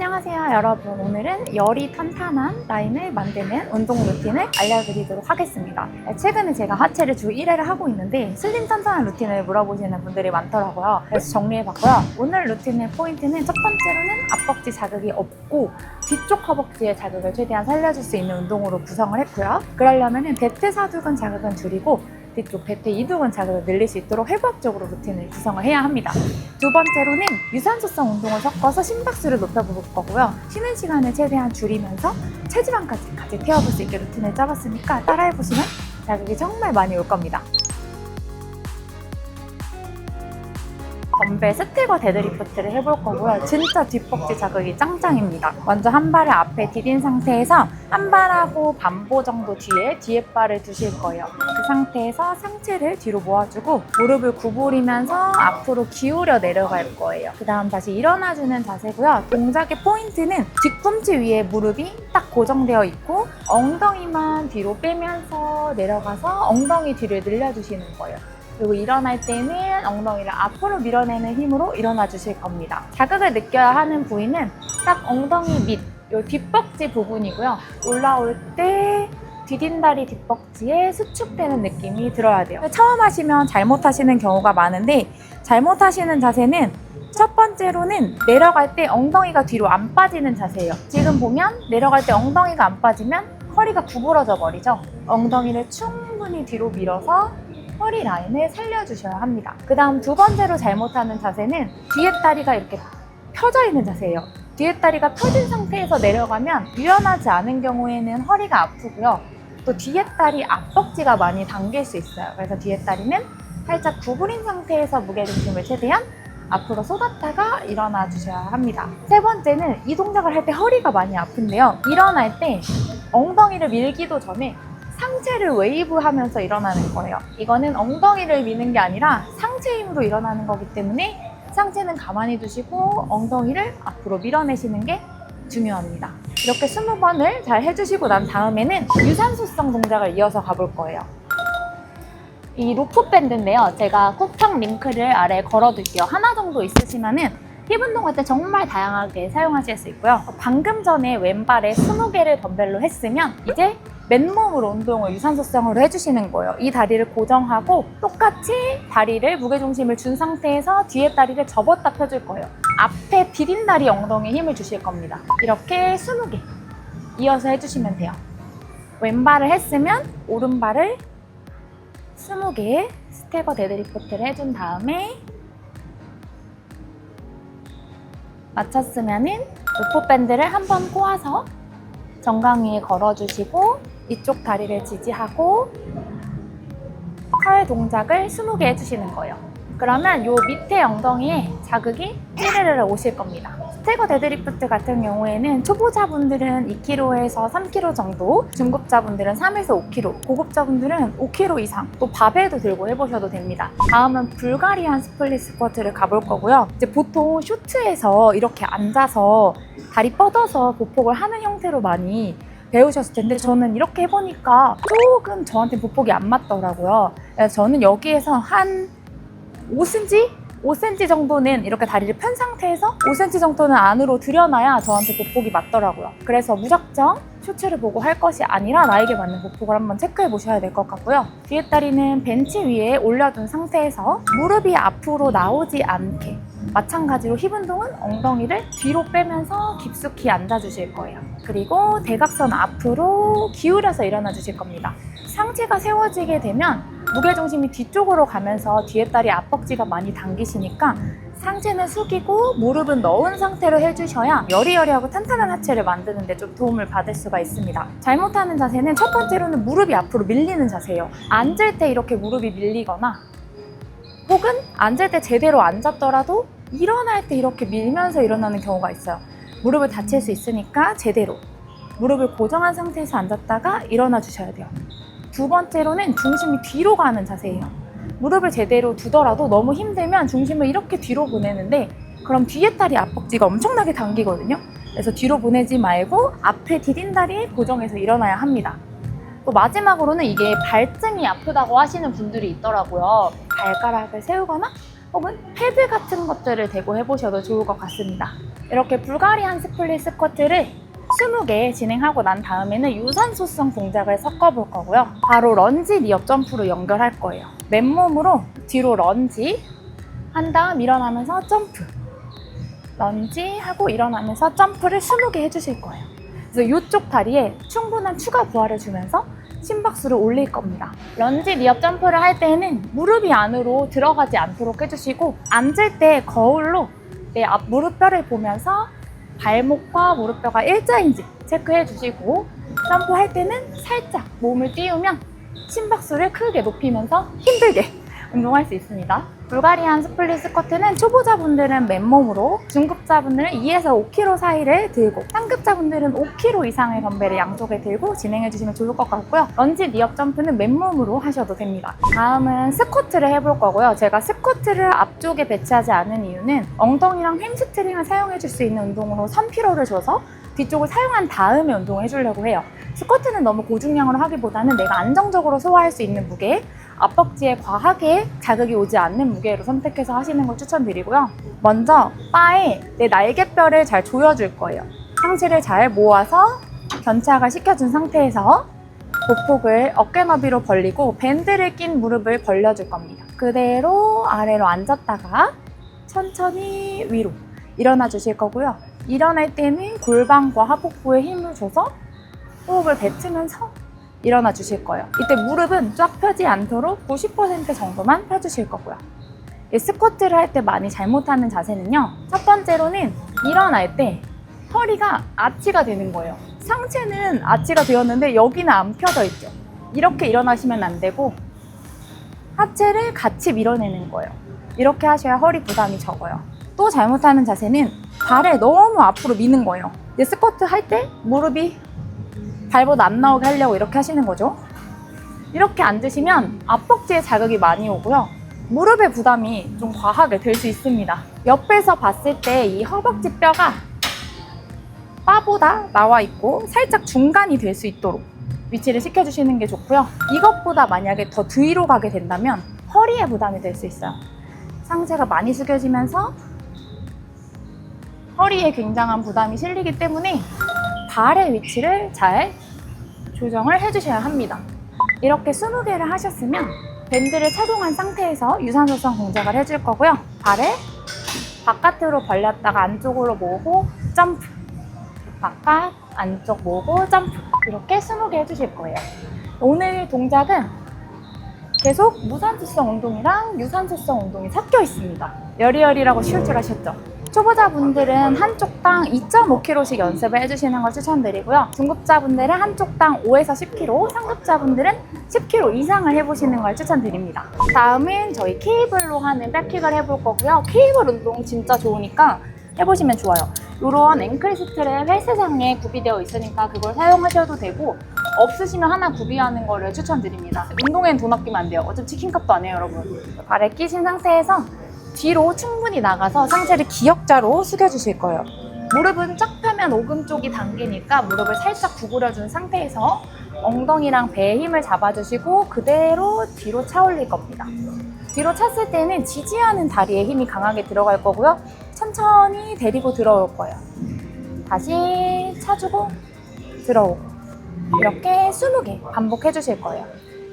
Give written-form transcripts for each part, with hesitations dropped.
안녕하세요 여러분. 오늘은 열이 탄탄한 라인을 만드는 운동 루틴을 알려드리도록 하겠습니다. 최근에 제가 하체를 주 1회를 하고 있는데 슬림 탄탄한 루틴을 물어보시는 분들이 많더라고요. 그래서 정리해봤고요. 오늘 루틴의 포인트는 첫 번째로는 앞벅지 자극이 없고 뒤쪽 허벅지의 자극을 최대한 살려줄 수 있는 운동으로 구성을 했고요. 그러려면 대퇴사두근 자극은 줄이고 뒤쪽 대퇴 이두근 자극을 늘릴 수 있도록 해부학적으로 루틴을 구성을 해야 합니다. 두 번째로는 유산소성 운동을 섞어서 심박수를 높여볼 거고요. 쉬는 시간을 최대한 줄이면서 체지방까지 같이 태워볼 수 있게 루틴을 짜봤으니까 따라해보시면 자극이 정말 많이 올 겁니다. 덤벨 스틸과 데드리프트를 해볼 거고요. 진짜 뒷벅지 자극이 짱짱입니다. 먼저 한 발을 앞에 디딘 상태에서 한 발하고 반보 정도 뒤에 발을 두실 거예요. 그 상태에서 상체를 뒤로 모아주고 무릎을 구부리면서 앞으로 기울여 내려갈 거예요. 그 다음 다시 일어나주는 자세고요. 동작의 포인트는 뒤꿈치 위에 무릎이 딱 고정되어 있고 엉덩이만 뒤로 빼면서 내려가서 엉덩이 뒤를 늘려주시는 거예요. 그리고 일어날 때는 엉덩이를 앞으로 밀어내는 힘으로 일어나 주실 겁니다. 자극을 느껴야 하는 부위는 딱 엉덩이 밑, 요 뒷벅지 부분이고요. 올라올 때 디딘다리 뒷벅지에 수축되는 느낌이 들어야 돼요. 처음 하시면 잘못하시는 경우가 많은데 잘못하시는 자세는 첫 번째로는 내려갈 때 엉덩이가 뒤로 안 빠지는 자세예요. 지금 보면 내려갈 때 엉덩이가 안 빠지면 허리가 구부러져 버리죠. 엉덩이를 충분히 뒤로 밀어서 허리 라인을 살려주셔야 합니다. 그 다음 두 번째로 잘못하는 자세는 뒤에 다리가 이렇게 펴져 있는 자세예요. 뒤에 다리가 펴진 상태에서 내려가면 유연하지 않은 경우에는 허리가 아프고요. 또 뒤에 다리 앞벅지가 많이 당길 수 있어요. 그래서 뒤에 다리는 살짝 구부린 상태에서 무게중심을 최대한 앞으로 쏟았다가 일어나 주셔야 합니다. 세 번째는 이 동작을 할 때 허리가 많이 아픈데요. 일어날 때 엉덩이를 밀기도 전에 상체를 웨이브하면서 일어나는 거예요. 이거는 엉덩이를 미는 게 아니라 상체 힘으로 일어나는 거기 때문에 상체는 가만히 두시고 엉덩이를 앞으로 밀어내시는 게 중요합니다. 이렇게 20번을 잘 해주시고 난 다음에는 유산소성 동작을 이어서 가볼 거예요. 이 로프 밴드인데요. 제가 쿠팡 링크를 아래에 걸어둘게요. 하나 정도 있으시면은 힙 운동할 때 정말 다양하게 사용하실 수 있고요. 방금 전에 왼발에 20개를 덤벨로 했으면 이제 맨몸으로 운동을 유산소성으로 해주시는 거예요. 이 다리를 고정하고 똑같이 다리를 무게중심을 준 상태에서 뒤에 다리를 접었다 펴줄 거예요. 앞에 디딘 다리 엉덩이에 힘을 주실 겁니다. 이렇게 20개 이어서 해주시면 돼요. 왼발을 했으면 오른발을 20개 스텝과 데드리프트를 해준 다음에 마쳤으면은 로프 밴드를 한번 꼬아서 정강 위에 걸어주시고 이쪽 다리를 지지하고 컬 동작을 20개 해주시는 거예요. 그러면 요 밑에 엉덩이에 자극이 찌르르 오실 겁니다. 스테거 데드리프트 같은 경우에는 초보자분들은 2kg에서 3kg 정도, 중급자분들은 3에서 5kg, 고급자분들은 5kg 이상, 또 바벨도 들고 해보셔도 됩니다. 다음은 불가리안 스플릿 스쿼트를 가볼 거고요. 이제 보통 쇼트에서 이렇게 앉아서 다리 뻗어서 보폭을 하는 형태로 많이 배우셨을 텐데 저는 이렇게 해보니까 조금 저한테 보폭이 안 맞더라고요. 그래서 저는 여기에서 한 5cm 정도는 이렇게 다리를 편 상태에서 5cm 정도는 안으로 들여놔야 저한테 보폭이 맞더라고요. 그래서 무작정 쇼츠를 보고 할 것이 아니라 나에게 맞는 보폭을 한번 체크해 보셔야 될 것 같고요. 뒤에 다리는 벤치 위에 올려둔 상태에서 무릎이 앞으로 나오지 않게 마찬가지로 힙 운동은 엉덩이를 뒤로 빼면서 깊숙이 앉아주실 거예요. 그리고 대각선 앞으로 기울여서 일어나 주실 겁니다. 상체가 세워지게 되면 무게중심이 뒤쪽으로 가면서 뒤에 다리 앞벅지가 많이 당기시니까 상체는 숙이고 무릎은 넣은 상태로 해주셔야 여리여리하고 탄탄한 하체를 만드는 데 좀 도움을 받을 수가 있습니다. 잘못하는 자세는 첫 번째로는 무릎이 앞으로 밀리는 자세예요. 앉을 때 이렇게 무릎이 밀리거나 혹은 앉을 때 제대로 앉았더라도 일어날 때 이렇게 밀면서 일어나는 경우가 있어요. 무릎을 다칠 수 있으니까 제대로 무릎을 고정한 상태에서 앉았다가 일어나 주셔야 돼요. 두 번째로는 중심이 뒤로 가는 자세예요. 무릎을 제대로 두더라도 너무 힘들면 중심을 이렇게 뒤로 보내는데 그럼 뒤에 다리 앞벅지가 엄청나게 당기거든요. 그래서 뒤로 보내지 말고 앞에 디딘 다리에 고정해서 일어나야 합니다. 또 마지막으로는 이게 발등이 아프다고 하시는 분들이 있더라고요. 발가락을 세우거나 혹은 패드 같은 것들을 대고 해보셔도 좋을 것 같습니다. 이렇게 불가리안 스플릿 스쿼트를 20개 진행하고 난 다음에는 유산소성 동작을 섞어볼 거고요. 바로 런지 니업 점프로 연결할 거예요. 맨몸으로 뒤로 런지 한 다음 일어나면서 점프, 런지 하고 일어나면서 점프를 20개 해주실 거예요. 그래서 이쪽 다리에 충분한 추가 부하를 주면서 심박수를 올릴 겁니다. 런지 니업 점프를 할 때는 무릎이 안으로 들어가지 않도록 해주시고, 앉을 때 거울로 내 앞 무릎뼈를 보면서 발목과 무릎뼈가 일자인지 체크해 주시고, 점프할 때는 살짝 몸을 띄우면 심박수를 크게 높이면서 힘들게 운동할 수 있습니다. 불가리안 스플릿 스쿼트는 초보자분들은 맨몸으로, 중급자분들은 2에서 5kg 사이를 들고, 상급자분들은 5kg 이상의 덤벨을 양쪽에 들고 진행해 주시면 좋을 것 같고요. 런지 니업 점프는 맨몸으로 하셔도 됩니다. 다음은 스쿼트를 해볼 거고요. 제가 스쿼트를 앞쪽에 배치하지 않은 이유는 엉덩이랑 햄스트링을 사용해 줄 수 있는 운동으로 선피로를 줘서 뒤쪽을 사용한 다음에 운동을 해주려고 해요. 스쿼트는 너무 고중량으로 하기보다는 내가 안정적으로 소화할 수 있는 무게, 앞벅지에 과하게 자극이 오지 않는 무게로 선택해서 하시는 걸 추천드리고요. 먼저 바에 내 날개뼈를 잘 조여줄 거예요. 상체를 잘 모아서 견착을 시켜준 상태에서 보폭을 어깨 너비로 벌리고 밴드를 낀 무릎을 벌려줄 겁니다. 그대로 아래로 앉았다가 천천히 위로 일어나 주실 거고요. 일어날 때는 골반과 하복부에 힘을 줘서 호흡을 뱉으면서 일어나 주실 거예요. 이때 무릎은 쫙 펴지 않도록 90% 정도만 펴주실 거고요. 이 스쿼트를 할 때 많이 잘못하는 자세는요, 첫 번째로는 일어날 때 허리가 아치가 되는 거예요. 상체는 아치가 되었는데 여기는 안 펴져 있죠. 이렇게 일어나시면 안 되고 하체를 같이 밀어내는 거예요. 이렇게 하셔야 허리 부담이 적어요. 또 잘못하는 자세는 발을 너무 앞으로 미는 거예요. 이제 스쿼트 할 때 무릎이 발보다 안 나오게 하려고 이렇게 하시는 거죠. 이렇게 앉으시면 앞벅지에 자극이 많이 오고요. 무릎의 부담이 좀 과하게 될 수 있습니다. 옆에서 봤을 때 이 허벅지 뼈가 바보다 나와 있고 살짝 중간이 될 수 있도록 위치를 시켜주시는 게 좋고요. 이것보다 만약에 더 뒤로 가게 된다면 허리에 부담이 될 수 있어요. 상체가 많이 숙여지면서 허리에 굉장한 부담이 실리기 때문에 발의 위치를 잘 조정을 해주셔야 합니다. 이렇게 20개를 하셨으면 밴드를 착용한 상태에서 유산소성 동작을 해줄 거고요. 발을 바깥으로 벌렸다가 안쪽으로 모으고 점프, 바깥, 안쪽 모으고 점프, 이렇게 20개 해주실 거예요. 오늘 동작은 계속 무산소성 운동이랑 유산소성 운동이 섞여 있습니다. 여리여리라고 쉬울 줄 아셨죠? 초보자분들은 한쪽당 2.5kg씩 연습을 해주시는 걸 추천드리고요. 중급자분들은 한쪽당 5에서 10kg, 상급자분들은 10kg 이상을 해보시는 걸 추천드립니다. 다음은 저희 케이블로 하는 백킥을 해볼 거고요. 케이블 운동 진짜 좋으니까 해보시면 좋아요. 이런 앵클 스트랩 헬스장에 구비되어 있으니까 그걸 사용하셔도 되고, 없으시면 하나 구비하는 거를 추천드립니다. 운동엔 돈 아끼면 안 돼요. 어차피 치킨값도 안 해요, 여러분. 발에 끼신 상태에서 뒤로 충분히 나가서 상체를 기역자로 숙여주실 거예요. 무릎은 쫙 펴면 오금쪽이 당기니까 무릎을 살짝 구부려준 상태에서 엉덩이랑 배에 힘을 잡아주시고 그대로 뒤로 차 올릴 겁니다. 뒤로 찼을 때는 지지하는 다리에 힘이 강하게 들어갈 거고요. 천천히 데리고 들어올 거예요. 다시 차주고 들어오고, 이렇게 20개 반복해 주실 거예요.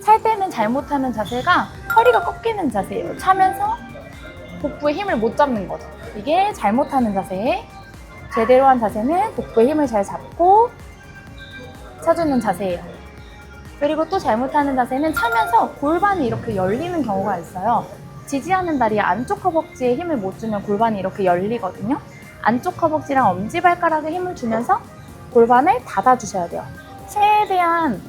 찰 때는 잘못하는 자세가 허리가 꺾이는 자세예요. 차면서 복부에 힘을 못 잡는 거죠. 이게 잘못하는 자세. 제대로 한 자세는 복부에 힘을 잘 잡고 차주는 자세예요. 그리고 또 잘못하는 자세는 차면서 골반이 이렇게 열리는 경우가 있어요. 지지하는 다리 안쪽 허벅지에 힘을 못 주면 골반이 이렇게 열리거든요. 안쪽 허벅지랑 엄지발가락에 힘을 주면서 골반을 닫아주셔야 돼요. 최대한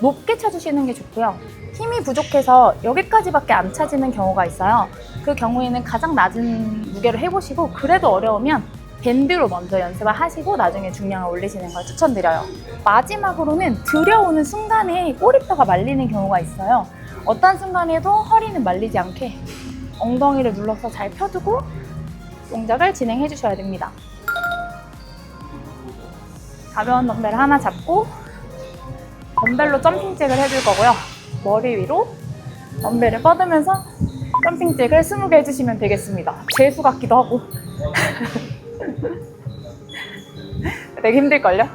높게 차주시는 게 좋고요. 힘이 부족해서 여기까지밖에 안 차지는 경우가 있어요. 그 경우에는 가장 낮은 무게를 해보시고, 그래도 어려우면 밴드로 먼저 연습을 하시고 나중에 중량을 올리시는 걸 추천드려요. 마지막으로는 들여오는 순간에 꼬리뼈가 말리는 경우가 있어요. 어떤 순간에도 허리는 말리지 않게 엉덩이를 눌러서 잘 펴두고 동작을 진행해 주셔야 됩니다. 가벼운 덤벨을 하나 잡고 덤벨로 점핑잭을 해줄 거고요. 머리 위로 덤벨을 뻗으면서 펌핑잭을 20개 해주시면 되겠습니다. 재수 같기도 하고 되게 힘들걸요?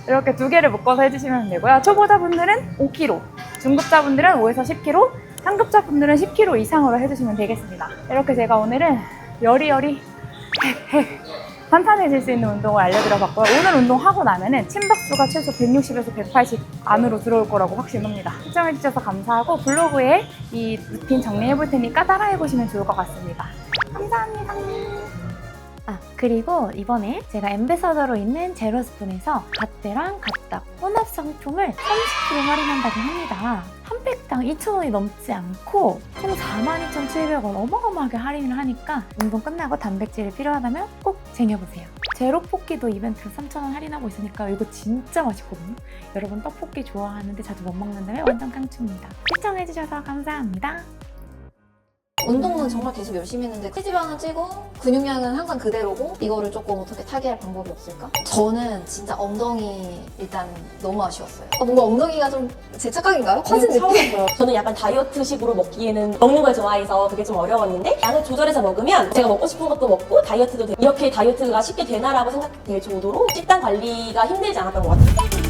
이렇게 2개를 묶어서 해주시면 되고요. 초보자분들은 5kg, 중급자분들은 5에서 10kg, 상급자분들은 10kg 이상으로 해주시면 되겠습니다. 이렇게 제가 오늘은 여리여리 탄탄해질 수 있는 운동을 알려드려봤고요. 오늘 운동하고 나면은 심박수가 최소 160에서 180 안으로 들어올 거라고 확신합니다. 시청해주셔서 감사하고 블로그에 이 루틴 정리해볼 테니까 따라해보시면 좋을 것 같습니다. 감사합니다. 그리고 이번에 제가 엠베서더로 있는 제로스푼에서 갓대랑 갓닭 혼합 상품을 30% 할인한다고 합니다. 한 팩당 2,000원이 넘지 않고 총 42,700원 어마어마하게 할인을 하니까 운동 끝나고 단백질이 필요하다면 꼭 쟁여보세요. 제로 포끼도 이벤트로 3,000원 할인하고 있으니까 이거 진짜 맛있거든요. 여러분 떡볶이 좋아하는데 자주 못 먹는다면 완전 깡충입니다. 시청해주셔서 감사합니다. 운동은 정말 계속 열심히 했는데 체지방은 찌고 근육량은 항상 그대로고 이거를 조금 어떻게 타개할 방법이 없을까? 저는 진짜 엉덩이 일단 너무 아쉬웠어요. 뭔가 엉덩이가 좀 제 착각인가요? 커진 느낌? 저는 약간 다이어트식으로 먹기에는 먹는 걸 좋아해서 그게 좀 어려웠는데 양을 조절해서 먹으면 제가 먹고 싶은 것도 먹고 다이어트도 이렇게 다이어트가 쉽게 되나라고 생각될 정도로 식단 관리가 힘들지 않았던 것 같아요.